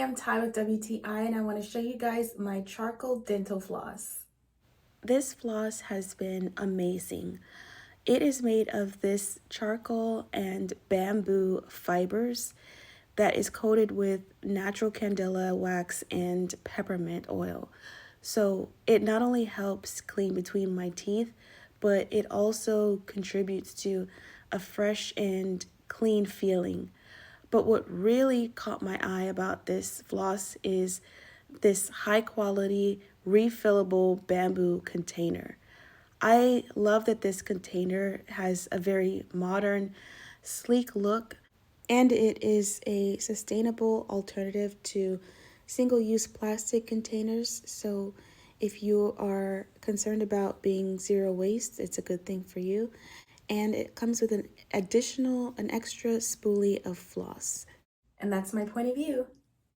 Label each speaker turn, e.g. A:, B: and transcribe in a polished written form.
A: I'm Ty with WTI, and I want to show you guys my charcoal dental floss.
B: This floss has been amazing. It is made of this charcoal and bamboo fibers that is coated with natural candela wax and peppermint oil. So it not only helps clean between my teeth, but it also contributes to a fresh and clean feeling. But what really caught my eye about this floss is this high quality refillable bamboo container. I love that this container has a very modern, sleek look, and it is a sustainable alternative to single-use plastic containers. So if you are concerned about being zero waste, it's a good thing for you. And it comes with an extra spoolie of floss.
A: And that's my point of view.